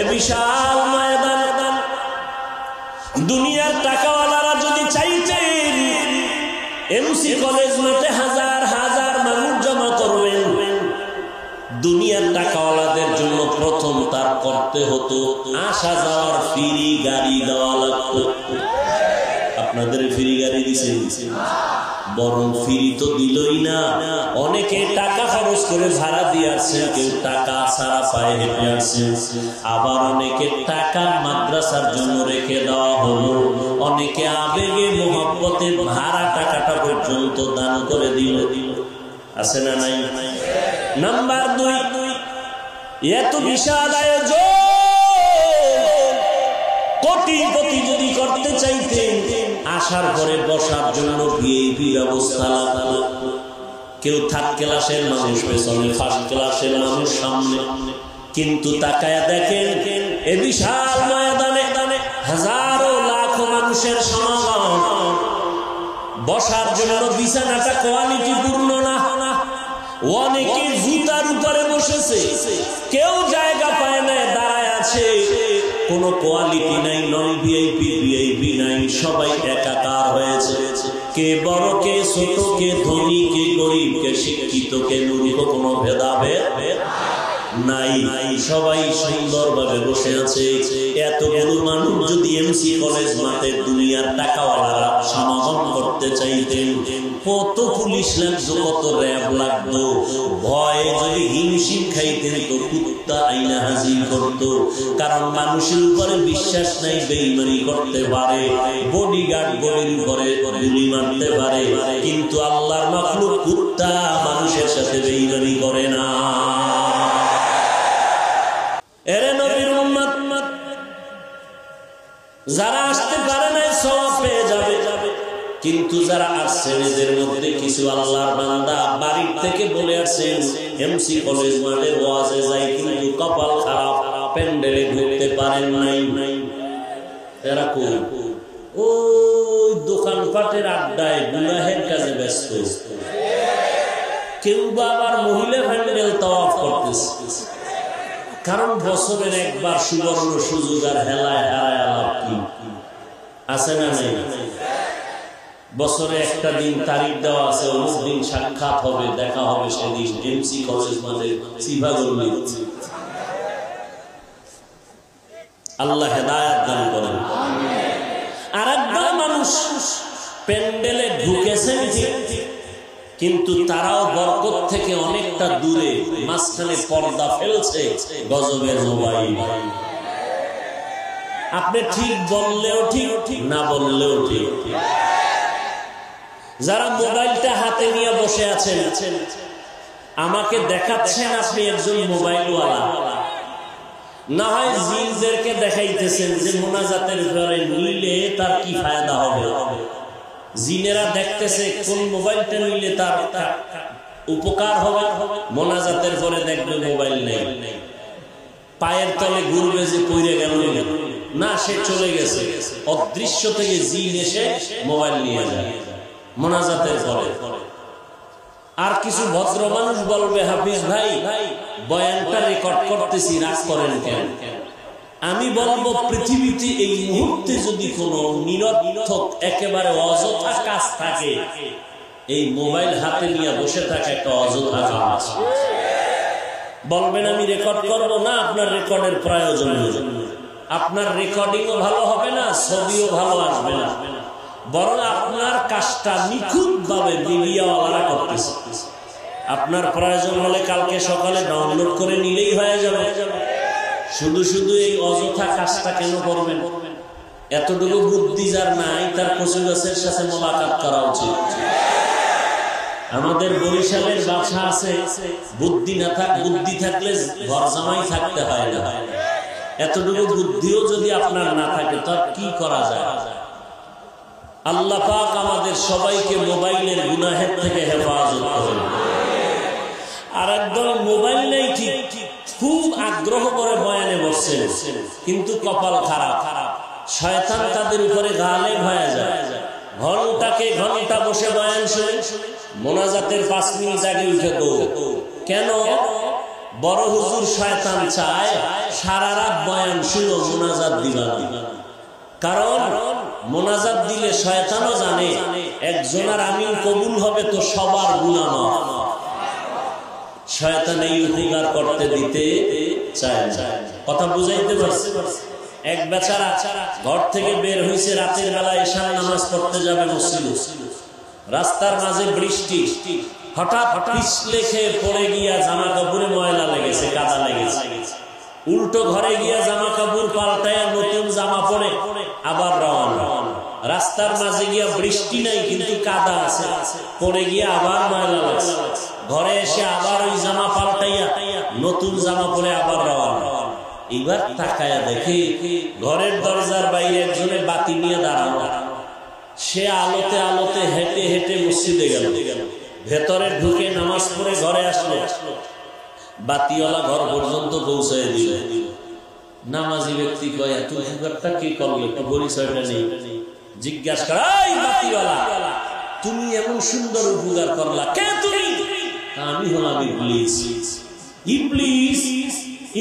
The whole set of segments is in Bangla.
এ বিশাল ময়দান দুনিয়ার টাকাওয়ালারা যদি চাইতেন এমসি কলেজ মাঠে হাজার হাজার মানুষ জমা করবেন, দুনিয়ার টাকাওয়ালাদের জন্য প্রথম তার করতে হতো আসা যাওয়ার ফ্রি গাড়ি দেওয়া লাগতো। আপনাদের ফ্রি গাড়ি দিছে? বরং ফ্রি তো দিলই না, অনেকে টাকা খরচ করে ভাড়া দিয়ে আসছে, কেউ টাকা ছাড়া পায়ে হেঁটে আসছে, আবার অনেকে টাকা মাদ্রাসার জন্য রেখে দেওয়া হলো, অনেকে আবেগে মোহব্বতে ভাড়া টাকাটা পর্যন্ত দান করে দিল। আছে না নাই? নাম্বার 2, এত বিশাল আয়োজন কোটি যদি করতে চাইতেন আসার পরে বসার জন্য ভিআইপি ব্যবস্থা লাগতো। কেউ থার্ড ক্লাসের মানুষ পেছনে, ফার্স্ট ক্লাসের মানুষ সামনে। কিন্তু তাকায়া দেখেন এ বিশাল ময়দানে হাজারো লাখো মানুষের সমাগম, বসার জন্য বিছানাটা কোয়ালিটি পূর্ণ না, অনেকে জুতার উপরে বসেছে, কেউ জায়গা পায় না, দাঁড়ায় আছে, কোনো কোয়ালিটি নাই, নন ভিআইপি ভিআইপি নাই, সবাই একাকার হয়েছে। কে বড়, কে ছোট, কে ধনী, কে গরিব, কে শিক্ষিত, কে মূর্খ, কোনো ভেদাভেদ নাই, সবাই সুন্দরভাবে বসে আছে। এতগুলো মানুষ যদি এমসি কলেজ মাঠে দুনিয়ার টাকাওয়ালারা সমাগম করতে চাইতেন, কত পুলিশ লাগতো, কত র্যাব লাগতো, ভয়ে যদি হিমশিম খাইতেন তো কুত্তা আইনা হাজির করতো। কারণ মানুষের উপরে বিশ্বাস নাই, বেঈমানি করতে পারে, বডিগার্ড বডির উপরে গুলি মারতে পারে, কিন্তু আল্লাহর মাখলুক কুত্তা মানুষের সাথে বেঈমানি করে না। এরে নবীর উম্মত, যারা আসতে পারে না সওয়াব পেয়ে যাবে, কিন্তু যারা আসছে এদের মধ্যে কিছু আল্লাহর বান্দা বাড়ির থেকে বলে আসছেন এমসি কলেজ মাঠের ওয়াজে যাই, কিন্তু কপাল খারাপ, প্যান্ডেলে ঢুকতে পারেন নাই। এরা কোন? ওই দোকানপাটের আড্ডায় গুনাহের কাজে ব্যস্ত। কেউ বা আবার মহিলা প্যান্ডেল তাওয়াফ করতেছে, কারণ বছরের একবার সুবর্ণ সুযোগ, আর হেলায় হারায় আলাপ কি আছে না নেই? বছরে একটা দিন তারিখ দেওয়া আছে, অমুক দিন সাক্ষাৎ হবে, দেখা হবে, সেদিন এমসি কলেজ মানে সিভাগল্লি। আল্লাহ হেদায়েত দান করেন। আর একদল মানুষ প্যান্ডেলে ঢুকেছেন ঠিক, কিন্তু তারাও বরকত থেকে অনেকটা দূরে, মাঝখানে পর্দা ফেলছে গজবের মোবাইল। আপনি ঠিক বললেও ঠিক, না বললেও ঠিক। যারা মোবাইলটা হাতে নিয়ে বসে আছেন, আমাকে দেখাচ্ছেন আপনি একজন মোবাইলওয়ালা, না হয় জিনদেরকে দেখাইতেছেন যে মোনাজাতের ব্যাপারে নিলে তার কি ফায়দা হবে। জিনেরা দেখতেছে কোন মোবাইলটা নিলে তার উপকার হবে, মোনাজাতের পরে দেখবে মোবাইল নেই, পায়ের তলে ঘুরবে যে পড়ে গেল না, সে চলে গেছে, অদৃশ্য থেকে জিন এসে মোবাইল নিয়ে যায় মোনাজাতের পরে। আর কিছু ভদ্র মানুষ বলবে, হাফিজ ভাই বয়ানটা রেকর্ড করতেছি, রাগ করেন কেন? আমি বলবো, পৃথিবীতে এই মুহূর্তে যদি কোনো নিরর্থক একেবারে অযথা কাজ থাকে, এই মোবাইল হাতে নিয়ে বসে থাকে একটা অযথা কাজ। বলবেন আমি রেকর্ড করব না, আপনার রেকর্ডের প্রয়োজন নেই, আপনার রেকর্ডিংও ভালো হবে না, ছবিও ভালো আসবে না, বরং আপনার কাজটা নিখুঁত ভাবে মিডিয়াওয়ালারা করতেছে। আপনার প্রয়োজন হলে কালকে সকালে ডাউনলোড করে নিলেই হয়ে যাবে। শুধু শুধু এই অযথা কাজটা কেন করবেন? এতটুকু বুদ্ধি যার নাই, তার কচু গাছের সাথে মোলাকাত করা উচিত। আমাদের বরিশালের বাসা আছে, বুদ্ধি না থাক, বুদ্ধি থাকলে ঘর জামাই থাকতে হয় না। এতটুকু বুদ্ধিও যদি আপনার না থাকে, তার কি করা যায়? আল্লাহ পাক আমাদের সবাইকে মোবাইলের গুনাহের থেকে হেফাজত করেন। আর একদল মোবাইল নেই ঠিক, খুব আগ্রহ করে বয়ানে বসছেন, কিন্তু কপাল খারাপ, শয়তান তাদের উপরে গালেব হয়ে যায়। ঘন্টাকে ঘন্টা বসে বয়ান শুনে মোনাজাতের 5 মিনিট আগে উঠে দৌড়। কেন? বড় হুজুর শয়তান চায় সারা রাত বয়ান শুনো মোনাজাত দিবা, কারণ মোনাজাত দিলে শয়তানও জানে একজনের আমিন কবুল হবে তো সবার গুনাহ মাফ। শয়তান এই উপকার করতে দিতে চায় না। কথা বুঝাইতে পারছি? এক বেচারা ঘর থেকে বের হইছে, রাতের বেলা এশার নামাজ পড়তে যাবে মসজিদে, রাস্তার মাঝে বৃষ্টি, হঠাৎ পিছলে খেয়ে পড়ে গিয়া জামা কাপড়ে ময়লা লেগেছে, কাদা লেগেছে। উল্টো ঘরে গিয়া জামা কাপড় পাল্টায় নতুন জামা পরে আবার রওনা। রাস্তার মাঝে গিয়া বৃষ্টি নাই কিন্তু কাদা আছে, পড়ে গিয়া আবার ময়লা লাগছে। ঘরে এসে আবার ওই জামা পাল্টাইয়া নতুন জামা পরে আবার রওনা। এবার তাকায়া দেখে ঘরের দরজার বাইরে একজনে বাতি নিয়ে দাঁড়ানো। সে আলোতে আলোতে হেঁটে হেঁটে মসজিদে গেল, ভেতরে ঢুকে নামাজ পড়ে ঘরে আসলো। বাতিওয়ালা ঘর পর্যন্ত পৌঁছায় দিল। নামাজি ব্যক্তি কয় এত উপকারটা কে করলো, একটু পরিচয়টা নেই। জিজ্ঞাসা করা, এই বাতিওয়ালা তুমি এমন সুন্দর উপকার করলা, কে তুমি? আমি হলাম ইবলিস। ইবলিস?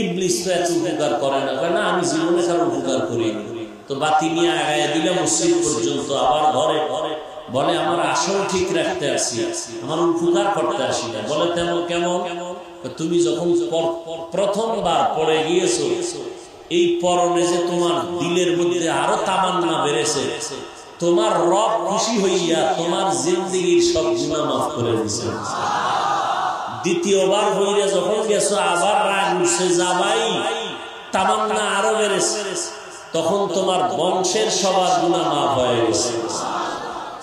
ইবলিস তো এত উপকার করে না। কয় না, আমি জীবনে কারো উপকার করি। তো বাতি নিয়ে আগায় দিলে মসজিদ পর্যন্ত, আবার ঘরে বলে আমার আসল ঠিক রাখতে আসি, আমার উপকার করতে আসি না। বলে তেমন কেমন? তুমি যখন প্রথমবার পড়ে গিয়েছো, এই পরনে যে তোমার দিলের মধ্যে আরো তামান্না বেড়েছে, তোমার রব খুশি হইয়া তোমার জিন্দেগির সব গুনাহ মাফ করে দিয়েছে। দ্বিতীয়বার হইয়া যখন গেছো, আবার রাগ উঠছে, যাবাই তামান্না আরো বেড়েছে, তখন তোমার বংশের সবার গুনাহ মাফ হয়ে গেছে।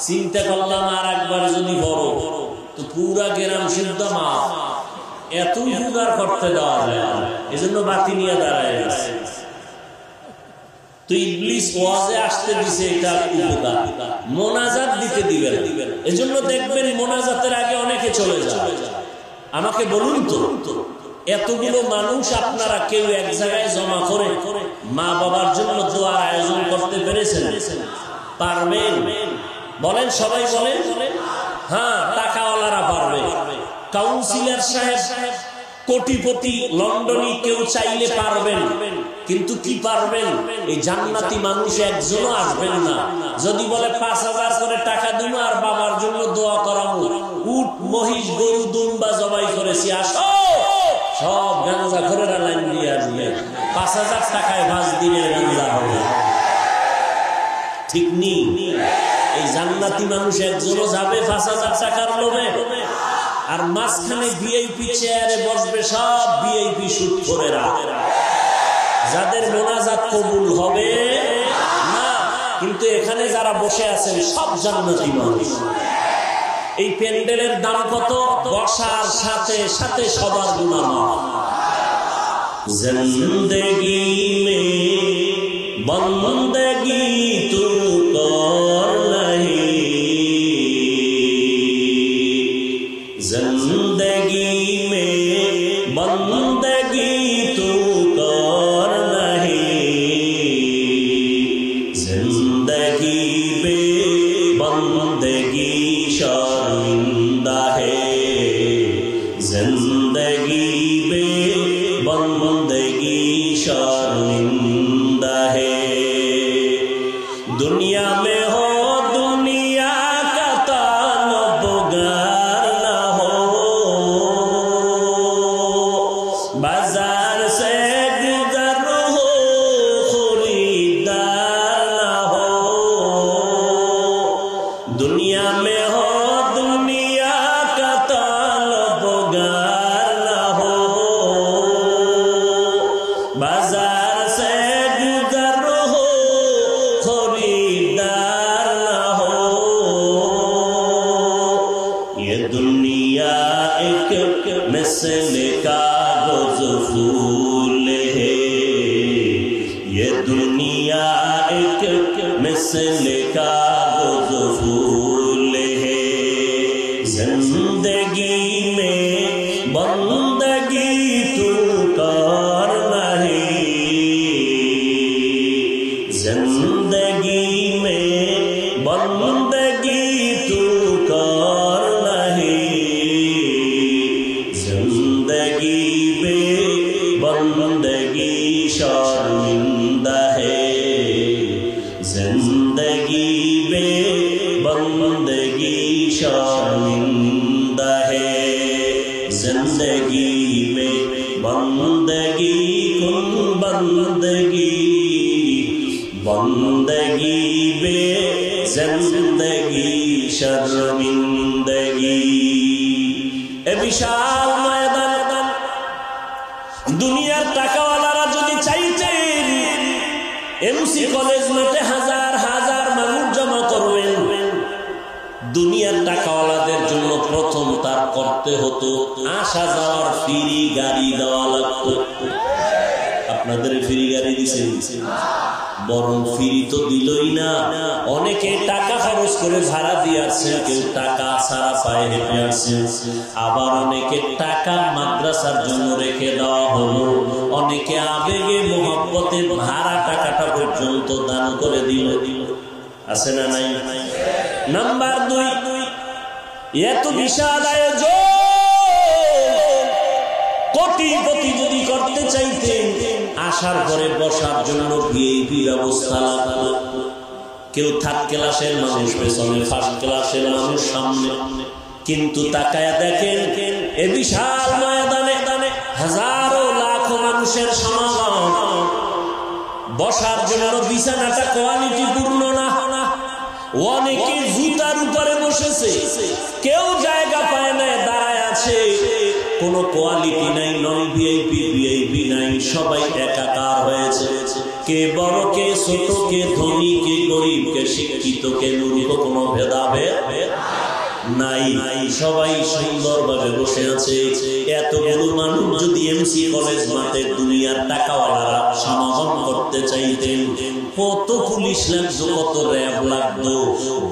চিন্তা করলাম আর একবার যদি বড় তো পুরা গ্রাম শুদ্ধ মাফ, এত উপকার করতে দেওয়া যায়। এজন্য বাতি নিয়ে দাঁড়ায় গেছে। তো ইবলিস ওয়াজে আসতে দিছে, এটা উপকার। মোনাজাত দিতে দিবেন। এজন্য দেখবেন মোনাজাতের আগে অনেকে চলে যায়। আমাকে বলুন তো, এতগুলো মানুষ আপনারা কেউ এক জায়গায় জমা করে মা বাবার জন্য দোয়ার আয়োজন করতে পেরেছেন? পারবেন? বলেন, সবাই বলেন। হ্যাঁ, টাকাওয়ালারা পারবে। কাউন্সিলর সাহেব, কোটিপতি, লন্ডনী কেউ চাইলে পারবেন, কিন্তু কি পারবেন? এই জান্নাতি মানুষ একজনও আসবেন না। যদি বলে ৫,০০০ করে টাকা দিব আর বাবার জন্য দোয়া করাবো, উট মহিষ গরু দুম্বা জবাই করেছি, আসো, সব গাঁজা করে লাইন দিয়ে আসবে। ৫,০০০ টাকায় ৫ দিনের গাঁজা হবে। ঠিক নেই? এই জান্নাতি মানুষ একজনও যাবে ৫,০০০ টাকার লোভে? আর মাঝখানে ভিআইপি চেয়ারে বসবে সব ভিআইপি সুদখোরেরা, যাদের মোনাজাত কবুল হবে না। কিন্তু এখানে যারা বসে আছেন সব জান্নাতি মানুষ। এই প্যান্ডেলের দাম কত? বসার সাথে সাথে সবার গুনাহ মাফ। জিন্দেগি মে বন্দগি তু কর নাহি, जिंदगी में बंदगी तू कर नहीं, जिंदगी में बंदगी शर्मिंदा है, जिंदगी में बंदगी शर्मिंदा है। दुनिया में हो दुनिया का ताल्लुक़ ना हो, बाजार से गुजर हो खरीदार ना हो। दुनिया में हो दुनिया का ताल्लुक़ ना हो, बाजार से गुजर हो खरीदार ना हो। ये दुनिया एक मिसल कागज फूल है, ये दुनिया एक मिसल कागज फूल है। जिंदगी में बंदगी तू कर नहीं, जिंदगी में बंदगी तू कर नहीं, जिंदगी में शर्मिंदा है जिंदगी बे बंदगी शर्मिंदा है जिंदगी में बंदगी कुन बंदगी बंदगी बे जिंदगी शर्मिंदगी। ए विशाल मैदान दुनियार টাকাওয়ালারা যদি চাইতেন এমসি কলেজ মাঠে হাজার হাজার মানুষ জমা করবেন, দুনিয়ার টাকাওয়ালাদের জন্য প্রথম তার করতে হতো আসা যাওয়ার ফ্রি গাড়ি দেওয়া লাগতো। আপনাদের ফ্রি গাড়ি দিছেন? বরং ফ্রি তো দিলই না, অনেকে টাকা খরচ করে ভাড়া দিয়ে আসছেন, কেউ টাকা ছাড়া পায়ে হেঁটে আসছেন, আবার অনেকে টাকা মাদ্রাসার জন্য রেখে দেওয়া হলো, অনেকে আবেগে মোহব্বতে ভাড়া টাকাটা পর্যন্ত দান করে দিল। আছে না নাই? নাম্বার 2, এত বিশাল আয়োজন কোটিপতি যদি করতে চাইতেন আসার পরে বসার জন্য ভিআইপি ব্যবস্থা লাগতো। কেউ থার্ড ক্লাসের মানুষ পেছনে, ফার্স্ট ক্লাসের মানুষ সামনে। কিন্তু তাকায়া দেখেন এ বিশাল ময়দানে হাজারো লাখো মানুষের সমাগম, বসার জন্য বিছানাটা কোয়ালিটি পূর্ণ না, অনেকে জুতার উপরে বসেছে, কেউ জায়গা পায় না, দাঁড়ায় আছে, কোনো কোয়ালিটি নাই, নন ভিআইপি ভিআইপি নাই, সবাই একাকার হয়েছে। কে বড় কে ছোট, কে ধনী কে গরিব, কে শিক্ষিত কে মূর্খ, কোনো ভেদাভেদ নাই, সবাই সুন্দরভাবে বসে আছে। এতগুলো মানুষ যদি এমসি কলেজ মাঠে দুনিয়ার টাকাওয়ালারা সমাগম করতে চাইতেন, কত পুলিশ লাগতো, কত র্যাব লাগতো,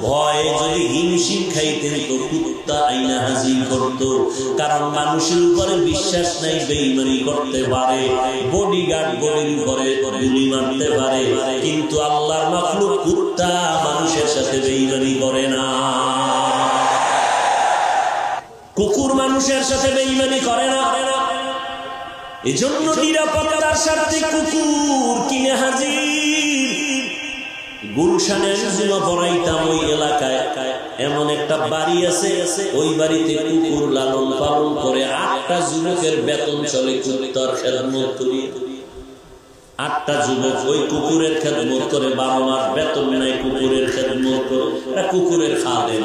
ভয়ে যদি হিমশিম খাইতেন তো কুত্তা আইনা হাজির করতো। কারণ মানুষের উপরে বিশ্বাস নাই, বেঈমানি করতে পারে, বডিগার্ড বডির উপরে গুলি মারতে পারে, কিন্তু আল্লাহর মাখলুক কুত্তা মানুষের সাথে বেঈমানি করে না, কুকুর মানুষের সাথে বেঈমানি করে না। এজন্য নিরাপত্তার স্বার্থে কুকুর কিনে হাজির। গুলশানে জুমা পড়াইতাম, ওই এলাকায় এমন একটা বাড়ি আছে, ওই বাড়িতে কুকুর লালন পালন করে 8টা যুবকের বেতন চলে কুত্তার খেদমত করিয়ে। 8টা যুবক ওই কুকুরের খেদমত করে, 12 মাস বেতন নাই, কুকুরের খেদমত করে, কুকুরের খাদেম।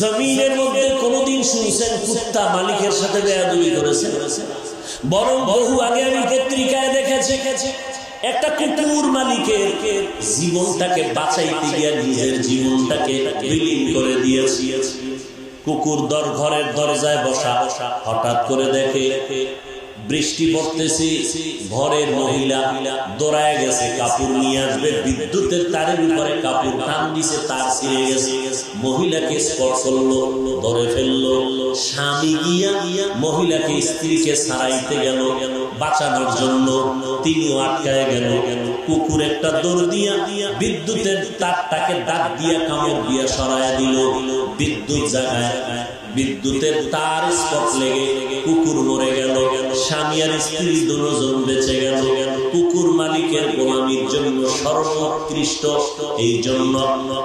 জমিনের মধ্যে কোনদিন শুনছেন কুত্তা মালিকের সাথে বেয়াদবি করেছে? বরং বহু আগে আমি পত্রিকায় দেখেছি একটা কুকুর মালিকের জীবনটাকে বাঁচাইতে গিয়ে নিজের জীবনটাকে বিলীন করে দিয়েছে। কুকুর ঘরের দরজায় বসা, হঠাৎ করে দেখে বৃষ্টি পড়তেছে, ঘরের মহিলা দৌড়ায় গেছে কাপড় নিয়ে আসবে, বিদ্যুতের তারের উপরে কাপড় টান দিছে, তার ছিঁড়ে গেছে, মহিলাকে স্পর্শ করলো, ধরে ফেললো। স্বামী গিয়া মহিলাকে স্ত্রীকে ছাড়াইতে গেল বাঁচানোর জন্য, তিনিও আটকায় গেল। কুকুর একটা দৌড় দিয়া বিদ্যুতের তারটাকে দাঁত দিয়া কামড় দিয়া সরাইয়া দিল, বিদ্যুৎ জায়গায় বিদ্যুতের তার স্পট লেগে কুকুর মরে গেল। স্বামী আর স্ত্রী দুজন বেঁচে গেল। কুকুর মালিকের গোলামির জন্য সর্বোৎকৃষ্ট। এই জন্য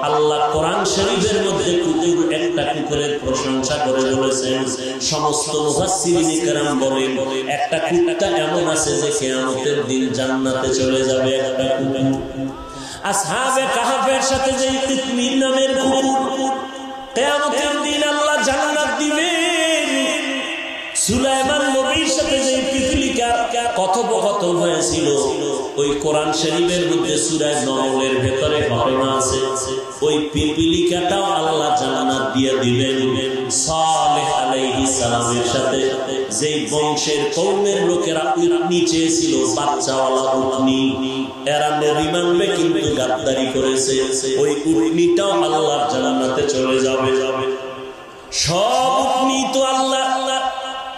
আল্লাহ কোরআন শরীফের মধ্যে একটা কুকুরের প্রশংসা করে বলেছেন। সমস্ত মুফাসসিরিনে কেরাম বলেন একটা কুত্তা এমন আছে যে কিয়ামতের দিন জান্নাতে চলে যাবে। একটা কুকুর আসহাবে কাহফের সাথে যে তিতমির নামের কুকুর, কিয়ামতের দিন আল্লাহ জান্নাত দিবেন। সুলাইমান নবীর সাথে যে পিপলিকার কথোপকথন হয়েছিল, ওই কোরআন শরীফের মধ্যে সূরা নমলের ভেতরে ঘটনা আছে। ওই পিপলিকাটাও আল্লাহ জান্নাত দিয়ে দিবেন। সালেহ আলাইহিস সালামের সাথে যেই বংশের কওমের লোকেরা উটনি চেয়েছিল, বাচ্চাওয়ালা উটনি, এরা নবী মানবে কিন্তু গাদ্দারি করেছে, ওই উটনিটাও আল্লাহর জান্নাতে চলে যাবে। সব উটনি তো আল্লাহ,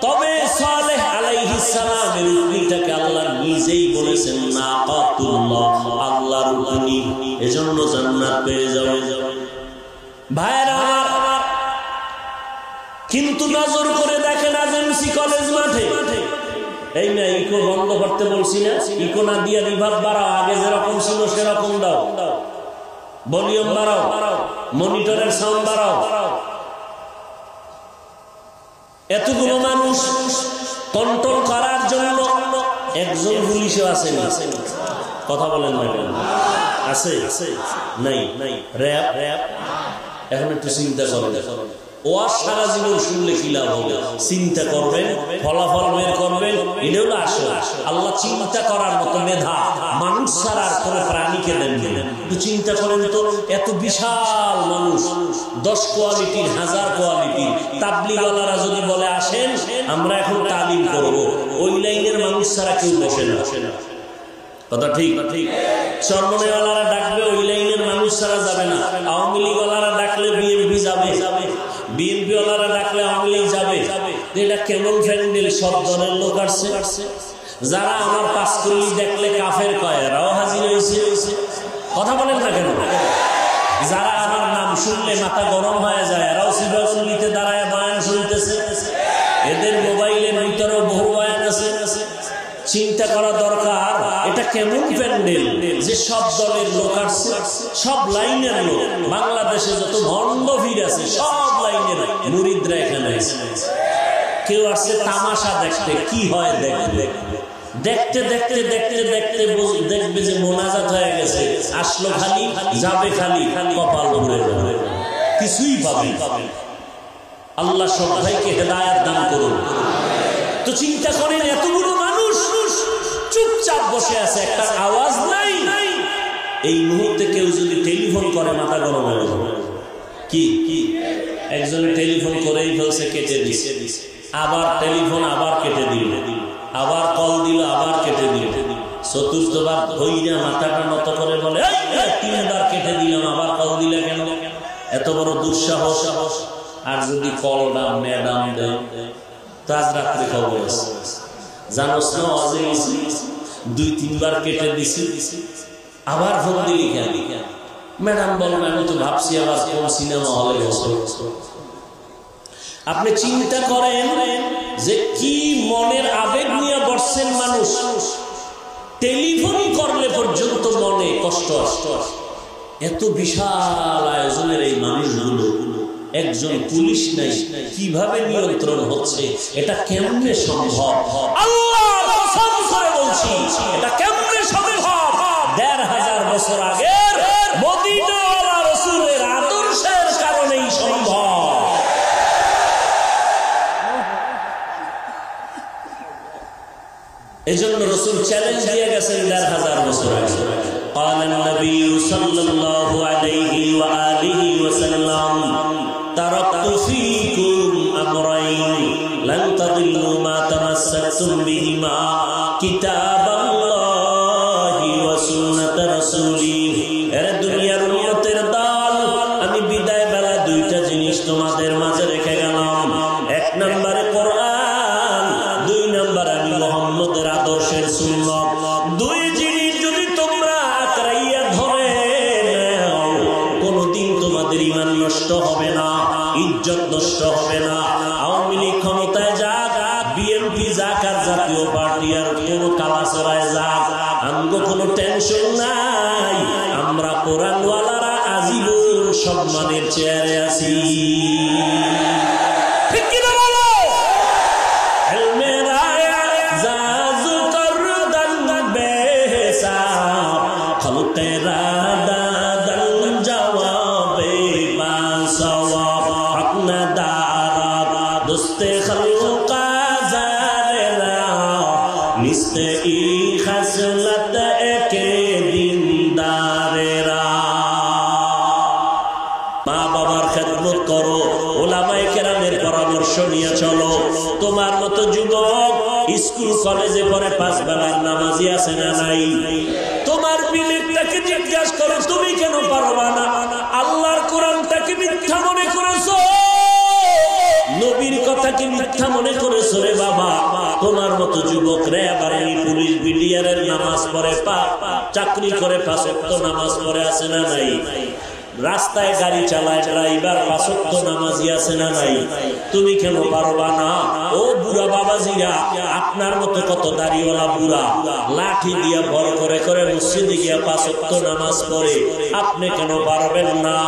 তবে সালেহ আলাইহিস সালামের উটনিটাকে আল্লাহ নিজেই বলেছেন নাকাতুল্লাহ, আল্লাহর উটনি, এজন্য জান্নাত পেয়ে যাবে। ভাইরা আমার, কিন্তু নজর করে দেখেন এমসি কলেজ মাঠে এই না ইকো বন্ধ করতে বলছি না, ইকো না দিয়া রিভার্ব বাড়াও, আগে যেরকম ছিল সেরকম দাও, ভলিউম বাড়াও, মনিটরের সাউন্ড বাড়াও। এতগুলো মানুষ কন্ট্রোল করার জন্য একজন পুলিশও আছে না? কথা বলেন না কেন? আছে নাই? র‍্যাব এখন একটু চিন্তা করেন, ওয়াজ সারা জীবন শুনলে কি লাভ হবে? চিন্তা করবেন, ফলাফল বের করবেন, এটা হলো আসল। আল্লাহ চিন্তা করার মতো মেধা মানুষ ছাড়া আর কোনো প্রাণীকে দেন। একটু চিন্তা করেন তো, এত বিশাল মানুষ, 10 কোয়ালিটির 1000 কোয়ালিটির তাবলীগওয়ালারা যদি বলে আসেন আমরা এখন তালিম করব, ওই লাইনের মানুষ ছাড়া কেউ বসে না। কথা ঠিক? চরমনেওয়ালারা ডাকবে, ওই লাইনের মানুষ ছাড়া যাবে না। আওয়ামী লীগওয়ালারা ডাকলে বিএনপি যাবে, বিএনপি ওয়ালারা ডাকলে আওয়ামী লীগ যাবে। এটা কেমন ফ্যান্ডেল? সব দলের লোক আসছে। যারা আমার পাঁচকুলি দেখলে কাফের কয়, এরাও হাজির হয়েছে। কথা বলেন না কেন? যারা আমার নাম শুনলে মাথা গরম হয়ে যায়, এরাও সিবাসুলিতে দাঁড়ায় বয়ান শুনতেছে। এদের মোবাইলের ভিতরেও বহু বয়ান আছে। চিন্তা করা দরকার, এটা কেমন প্যান্ডেল যে সব দলের লোক আসছে, সব লাইনের লোক। বাংলাদেশে যত ভণ্ড ভিড় আছে সব লাইনের মুরিদরা এখানে আছে। কেউ আসছে তামাশা দেখতে, কি হয় দেখবে। দেখতে দেখতে দেখতে দেখতে দেখবে যে মোনাজাত হয়ে গেছে, আসলো খালি, যাবে খালি, কপাল ঘুরে কিছুই পাবে। আল্লাহ সব ভাইকে হেদায়েত দান করুন। তো চিন্তা করেন, এতগুলো মানুষ চুপচাপ বসে আছে, একটা আওয়াজ নাই। এই মুহূর্তে কেউ যদি টেলিফোন করে মাথা গরম হয়ে যাবে। কি একজনে টেলিফোন করেই ফেলছে, কেটে দিছে, আবার টেলিফোন আবার কেটে দিল, আবার কল দিল আবার কেটে দিল, চতুর্থবার ধইরা মাথাটা নত করে বলে 3বার কেটে দিলাম, আবার কল দিলে কেন? এত বড় দুঃসাহস! আর যদি কলটা ম্যাডাম দেয়, তো আজ রাত্রে খবর আছে, জানোস না 2-3বার কেটে দিছি, আবার ফোন দিলি কেন? ম্যাডাম বলেন আমি তো ভাবছি আবার কোন সিনেমা হলে বসে। আপনি চিন্তা করেন যে কি মনের আবেগ নিয়ে বসছেন মানুষ। টেলিফোন করলে পর্যন্ত মনে কষ্ট আসত। এত বিশাল আয়োজনের এই মানুষগুলো, একজন পুলিশ নাই, কিভাবে নিয়ন্ত্রণ হচ্ছে? এটা কেমনে সম্ভব? আল্লাহর কসম করে বলছি, এটা কেমনে সম্ভব? 1500 বছর আগের মদিনাওয়ালা রাসূলের আদর্শের কারণেই সম্ভব। এজন্য রাসূল চ্যালেঞ্জ দিয়ে গেছেন 1500 বছর আগে। قال النبي صلى الله عليه وآله وسلم تركت فيكم أمرين لن تضلوا ما تمسكتم بهما كتاب الله وسنة رسوله। এর দুনিয়ার উম্মতের দল, আমি বিদায় বেলা 2টা জিনিস তোমাদের মাঝে রেখে গেলাম। 1 নম্বরে কোরআন, 2 নম্বরে আমি মুহাম্মদের আদর্শের সুন্নাত। 2 জিনিস যদি তোমরা আঁকড়াইয়া ধরে নাও, কোনদিন তোমাদের ঈমান নষ্ট হবে না, ইজ্জত নষ্ট হবে না। আওয়ামী লীগ ক্ষমতায় যাক, বিএনপি যাক, আর জাতীয় পার্টি আর কোন কালাচরায় যাক, আমগো কোনো টেনশন নাই। আমরা কোরআনওয়ালারা আজীবন সম্মানের চেয়ারে আছি। ঠিক কি না বলো? মেরা জাজু করদান বেসা খলকেরা দাদাল জওয়াবে বাসওয়া আপনা দারা দোস্তে খলকা জারেরা নিস্তে ই খাসলত একে দিনদারেরা। মা বাবার খেদমত করো, ওলামায়ে কেরামের পরামর্শ নিয়ে চলো। তোমার মতো যুবক স্কুল কলেজে পড়ে 5 বেলার নামাজি আছে না নাই? তোমার বিবেকটাকে জিজ্ঞাসা করো, তুমি কেন পারবা না? আল্লাহর কোরআনটাকে মিথ্যা মনে করেছো, নবীর কথাকে মিথ্যা মনে করেছো রে বাবা। তোমার মতো যুবক রে আবার এই পুলিশ বিডিআরের নামাজ পড়ে, চাকরি করে 5 ওয়াক্ত নামাজ পড়ে আছে না নাই? রাস্তায় গাড়ি চালায় ড্রাইভার, পাঁচ ওয়াক্ত নামাজি আছে না নাই? তুমি কেন পারবা না? ও বুড়া বাবাজিরা, আপনার মতো কত দাড়িওয়ালা বুড়া লাঠি দিয়া ভর করে করে মসজিদে গিয়া পাঁচ ওয়াক্ত নামাজ পড়ে, আপনি কেন পারবেন না?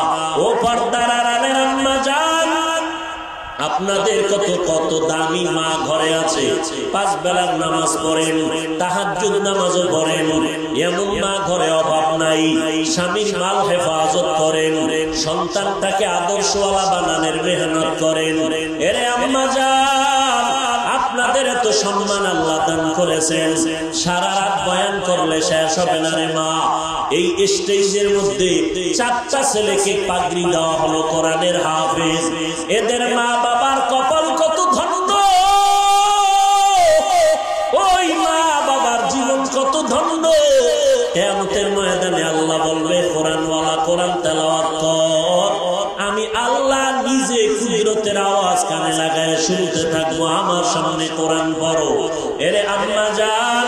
ও পর্দার আড়ালের আম্মা জান, আপনাদের কত কত দামি মা ঘরে আছে, পাঁচ বেলার নামাজ পড়েন, তাহাজ্জুদ নামাজও পড়েন, এমন মা ঘরে অভাব নাই। স্বামীর মাল হেফাজত করেন, সন্তানটাকে আদর্শওয়ালা বানানোর মেহনত করেন। এরে আম্মা জান, আপনাদের এত সম্মান আল্লাহ দান করেছেন, সারা রাত বয়ান করলে শেষ হবে না রে মা। এই স্টেজের মধ্যে 4টা ছেলেকে পাগড়ি দেওয়া হলো কোরআনের হাফেজ। এদের মা বাবার কপাল কত ধন্য, ওই মা বাবার জীবন কত ধন্য। কিয়ামতের ময়দানে আল্লাহ বলবে, কোরআনওয়ালা কোরআন তেলাওয়াত কর, আমি আল্লাহ নিজে কুদরতের আওয়াজ কানে লাগায় শুনতে থাকবো, আমার সামনে কোরআন পড়ো। এরে আম্মা জান,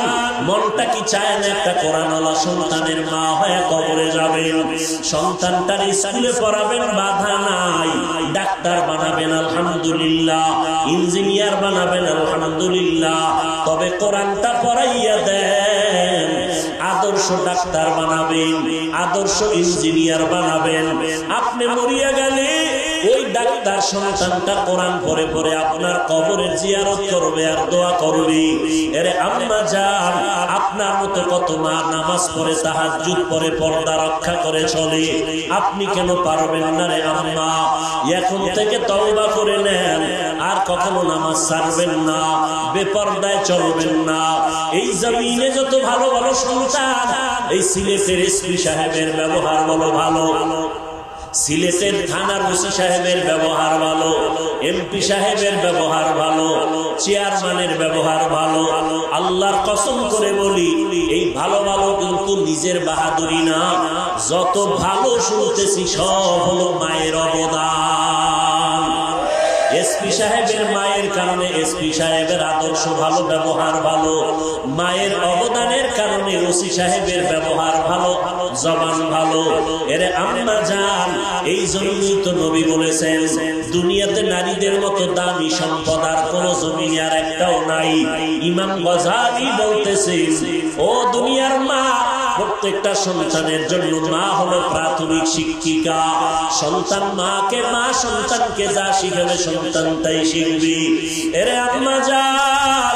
মনটা কি চায় না একটা কোরআনওয়ালা সন্তানের মা হয়ে কবরে যাবেন? সন্তানটার স্কুলে পড়াবেন, বাধা নাই, ডাক্তার বানাবেন আলহামদুলিল্লাহ, ইঞ্জিনিয়ার বানাবেন আলহামদুলিল্লাহ, তবে কোরআনটা পড়াইয়া দেন, আদর্শ ডাক্তার বানাবেন, আদর্শ ইঞ্জিনিয়ার বানাবেন। আপনি মরিয়া গেলে ওই ডাক্তার সন্তানটা কোরআন পড়ে পড়ে আপনার কবরের জিয়ারত করবে আর দোয়া করবে। এরে আম্মা জান, আপনার মতো কত মা নামাজ পড়ে, তাহাজ্জুদ পড়ে, পর্দা রক্ষা করে চলে, আপনি কেন পারবেন না রে আম্মা? এখন থেকে তওবা করে নেন, আর কখনো নামাজ ছাড়বেন না, বেপরদায় চলবেন না। এই জমিনে যত ভালো ভালো সন্তান, এই সিলেটের এসপি সাহেবের ব্যবহার বলো ভালো, সিলেটের থানার ওসি সাহেবের ব্যবহার ভালো, এমপি সাহেবের ব্যবহার ভালো, চেয়ারম্যানের ব্যবহার ভালো। আল্লাহর কসম করে বলি, এই ভালো ভালো কিন্তু নিজের বাহাদুরি না, যত ভালো শুনতেছি সব হলো মায়ের অবদান। এসপি সাহেবের মায়ের কারণে এসপি সাহেবের আদর্শ ভালো, ব্যবহার ভালো, মায়ের অবদানের কারণে ওসি সাহেবের ব্যবহার ভালো, জবান ভালো। এরে আম্মা জান, এই জন্যই তো নবী বলেছেন, দুনিয়াতে নারীদের মতো দামি সম্পদ আর কোন জমিনে আর একটাও নাই। ইমাম গজালি বলতেছেন, ও দুনিয়ার মা, প্রত্যেকটা সন্তানের জন্য মা হলো প্রাথমিক শিক্ষিকা। সন্তান মাকে, মা সন্তানকে যা শিখাবে সন্তান তাই শিখবে। এরে আম্মা জান,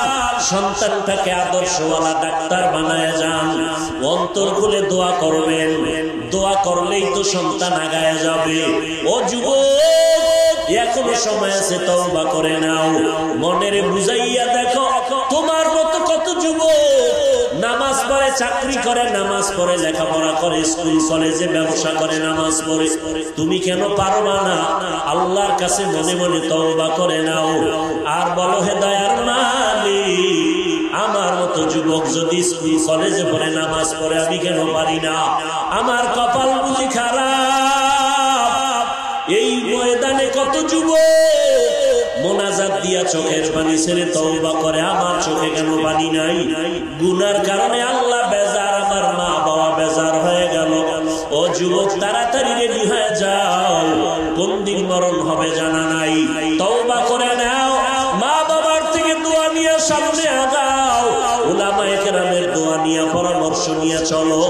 সন্তানটাকে আদর্শওয়ালা ডাক্তার বানায় যান, অন্তর খুলে দোয়া করবেন, দোয়া করলেই তো সন্তান আগায় যাবে। ও যুবক, এখনো সময় আছে, তওবা করে নাও, মনের বুঝাইয়া দেখো, তোমার মতো কত যুবক নামাজ পড়ে, চাকরি করে, নামাজ পড়ে, লেখাপড়া করে, স্কুল কলেজে ব্যবসা করে, নামাজ পড়ে, তুমি কেন পারবা না? আল্লাহর কাছে মনে মনে তওবা করে নাও, আর বলো, হে দয়ার মালিক, আমার মতো যুবক যদি স্কুল কলেজে পড়ে, নামাজ পড়ে, আমি কেন পারি না? আমার কপাল বুঝি খারাপ। এই ময়দানে কত যুবক মোনাজাত দিয়া চোখের পানি ছেড়ে তওবা করে, আমার চোখে কেন পানি নাই? গুনার কারণে আল্লাহ বেজার, আমার মা বাবা বেজার হয়ে গেল। ও যুবক, তাড়াতাড়ি রেডি হয়ে যাও, কোন দিন মরণ হবে জানা নাই, তওবা করে নাও, মা বাবার থেকে দোয়া নিয়ে সামনে আগাও, উলামায়ে কেরামের দোয়া নিয়ে পরামর্শ নিয়ে চলো,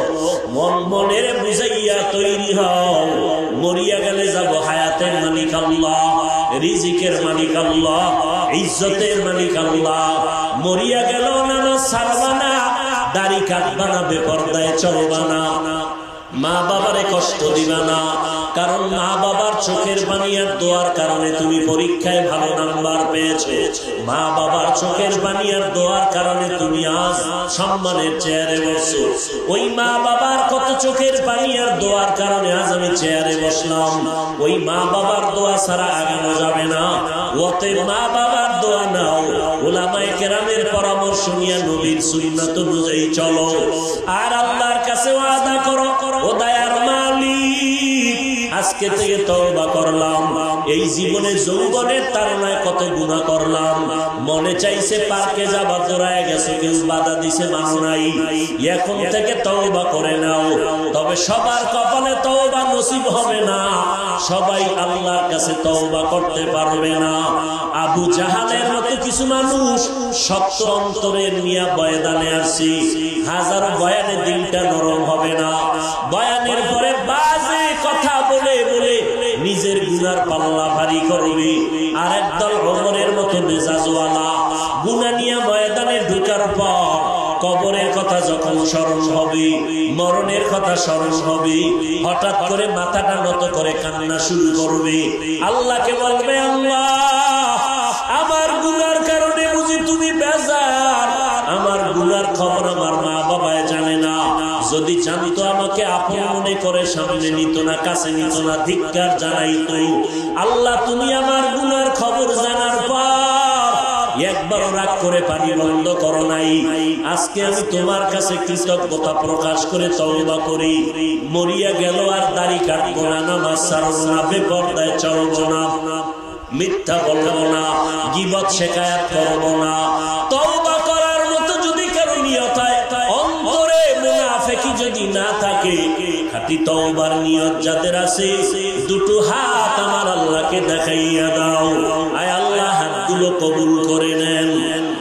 মনের বুঝাইয়া তৈরি হও। মরিয়া গেলে যাব, হায়াতের মালিক আল্লাহ, রিজিকের মালিক আল্লাহ, ইজ্জতের মালিক আল্লাহ। মরিয়া গেল নামাজ ছাড়বা না, দাড়ি কাটবা না, বেপরদায় চলবা না, মা বাবারে কষ্ট দিবা না, কারণ মা বাবার চোখের পানি আর দোয়ার কারণে তুমি পরীক্ষায় ভালো নাম্বার পেয়েছো। মা বাবার চোখের পানি আর দোয়ার কারণে তুমি আজ সম্মানের চেয়ারে বসছো। ওই মা বাবার কত চোখের পানি আর দোয়ার কারণে আজ আমি চেয়ারে বসলাম। ওই মা বাবার দোয়া ছাড়া আগানো যাবে না। অতএব মা বাবার দোয়া নাও, উলামায়ে কেরামের পরামর্শ নিয়ে নবীর সুন্নাত অনুযায়ী চলো, আর আল্লাহর কাছে ওয়াদা করো, ও দয়ার মালিক, আজ আজকে থেকে তওবা করলাম, এই জীবনে যৌবনের তাড়নায় কত গুনাহ করলাম, মনে চাইছে পার্কে যাবা, দৌড়ায় গেছে, কেউ বাধা দিছে, মানো নাই, এখন থেকে তওবা করে নাও। তবে সবার কপালে তওবা নসিব হবে না, সবাই আল্লাহর কাছে তওবা করতে পারবে না। আবু জাহালের মতো কিছু মানুষ শক্ত অন্তরের নিয়ে বয়ানে আসছে, হাজারো বয়ানে দিনটা নরম হবে না, বয়ানের পরে বাজে কথা বলে বলে নিজের গুনার পাল্লা ভারী করবে। আর একদল ওমরের মতো মেজাজওয়ালা গুনাহ নিয়ে ময়দানে ঢুকার পর কবরের কথা যখন স্মরণ হবে, মরণের কথা স্মরণ হবে, হঠাৎ করে মাথাটা নত করে কান্না শুরু করবে, আল্লাহকে বলবে, আল্লাহ আমার গুনার কারণে বুঝি তুমি বেজার, আমার গুনার খবর আমার মা বাবায় জানে না, যদি জানতো আমাকে আপন মনে করে সামনে নিত না, কাছে নিত না, ধিক্কার জানাইতো। আল্লাহ তুমি আমার গুনার খবর জানার পর একবার রাগ করে পানি বন্ধ করো নাই। আজকে আমি তোমার কাছে কৃতজ্ঞতা প্রকাশ করে তওবা করি, মরিয়া গেল আর দাড়ি কাটবো না, নামাজ ছাড়বো না, বেপরদায় চলবো না, মিথ্যা বলবো না, গীবত শিকায়াত করবো না। তওবা করার মতো যদি কারো নিয়ত হয়, অন্তরে মুনাফিকি যদি না থাকে, খাঁটি তওবার নিয়ত যাদের আছে, দুটো হাত আমার আল্লাহকে দেখাইয়া দাও। আয় আল্লাহ, হাতগুলো কবুল করে নেন,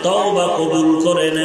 তওবা কবুল করে নেন।